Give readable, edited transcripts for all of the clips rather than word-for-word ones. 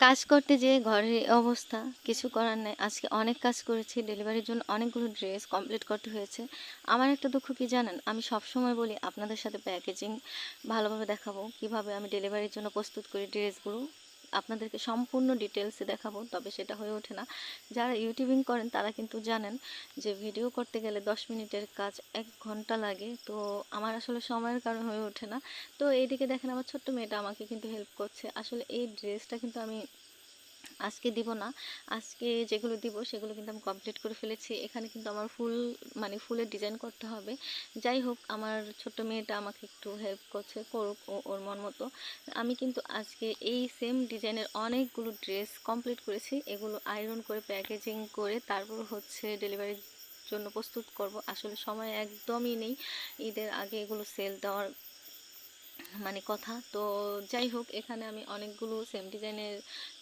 কাজ করতে যেয়ে ঘরের এই অবস্থা, কিছু করার নাই। আজকে অনেক কাজ করেছি। ডেলিভারির জন্য অনেকগুলো ড্রেস কমপ্লিট করতে হয়েছে। আমার একটা দুঃখ কি জানেন? আমি সবসময় বলি আপনাদের সাথে প্যাকেজিং ভালোভাবে দেখাবো। কিভাবে আমি ডেলিভারির জন্য প্রস্তুত করি ড্রেসগুলো। আপনাদেরকে সম্পূর্ণ ডিটেলসে দেখাবো, তবে সেটা হয়ে ওঠে না। যারা ইউটিউবিং করেন তারা কিন্তু জানেন যে ভিডিও করতে গেলে 10 মিনিটের কাজ 1 ঘন্টা লাগে। তো আমার আসলে সময়ের কারণে হয়ে ওঠে না। তো এইদিকে দেখেন আমার ছোট্ট মেয়েটা আমাকে কিন্তু হেল্প করছে। আসলে এই ড্রেসটা কিন্তু আমি আজকে দিব না। আজকে যেগুলো দিব সেগুলো কিন্তু আমি কমপ্লিট করে ফেলেছি। এখানে কিন্তু আমার ফুল মানে ফুলের ডিজাইন করতে হবে। যাই হোক, আমার ছোট্ট মেয়েটা আমাকে একটু হেল্প করছে, করুক ওর মন মতো। আমি কিন্তু আজকে এই সেম ডিজাইনের অনেকগুলো ড্রেস কমপ্লিট করেছি। এগুলো আয়রন করে প্যাকেজিং করে তারপর হচ্ছে ডেলিভারির জন্য প্রস্তুত করব। আসলে সময় একদমই নেই। ঈদের আগে এগুলো সেল দেওয়ার কথা। তো যাই হোক, এখানে আমি অনেকগুলো সেম ডিজাইনের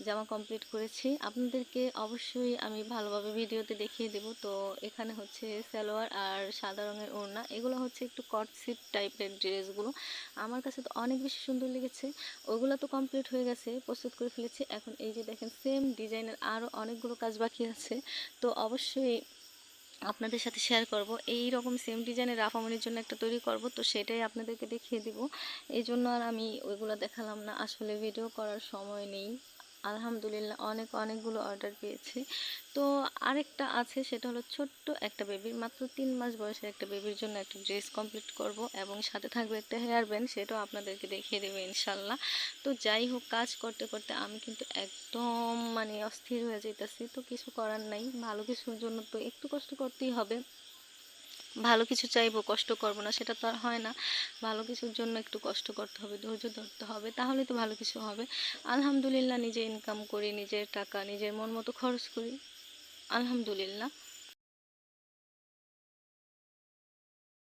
জামা কমপ্লিট করেছি। আপনাদেরকে অবশ্যই আমি ভালোভাবে ভিডিওতে দেখিয়ে দেব। তো এখানে হচ্ছে সালোয়ার আর সাদা রঙের ওড়না, এগুলো হচ্ছে একটু কট সেট টাইপের ড্রেসগুলো। আমার কাছে তো অনেক বেশি সুন্দর লেগেছে। ওগুলো তো কমপ্লিট হয়ে গেছে, প্রস্তুত করে ফেলেছি। এখন এই যে দেখেন সেম ডিজাইনের আরও অনেকগুলো কাজ বাকি আছে। তো অবশ্যই আপনাদের সাথে শেয়ার করব। এই রকম সেম ডিজাইনের রাফামনির জন্য একটা তৈরি করব, তো সেটাই আপনাদেরকে দেখিয়ে দিব। এই জন্য আর আমি ওইগুলো দেখালাম না, আসলে ভিডিও করার সময় নেই। আলহামদুলিল্লাহ অনেকগুলো অর্ডার পেয়েছি। তো আরেকটা আছে, সেটা হলো ছোট্ট একটা বেবির, মাত্র 3 মাস বয়সের একটা বেবির জন্য একটা ড্রেস কমপ্লিট করব, এবং সাথে থাকবে একটা হেয়ার ব্যান্ড, সেটাও আপনাদেরকে দেখিয়ে দেবো ইনশাল্লাহ। তো যাই হোক, কাজ করতে করতে আমি কিন্তু একদম অস্থির হয়ে যাইতেছি। তো কিছু করার নাই, ভালো কিছুর জন্য তো একটু কষ্ট করতেই হবে। ভালো কিছু চাইবো, কষ্ট করব না, সেটা তো আর হয় না। ভালো কিছুর জন্য একটু কষ্ট করতে হবে, ধৈর্য ধরতে হবে, তাহলে তো ভালো কিছু হবে। আলহামদুলিল্লাহ, নিজে ইনকাম করি, নিজের টাকা নিজের মন মতো খরচ করি, আলহামদুলিল্লাহ।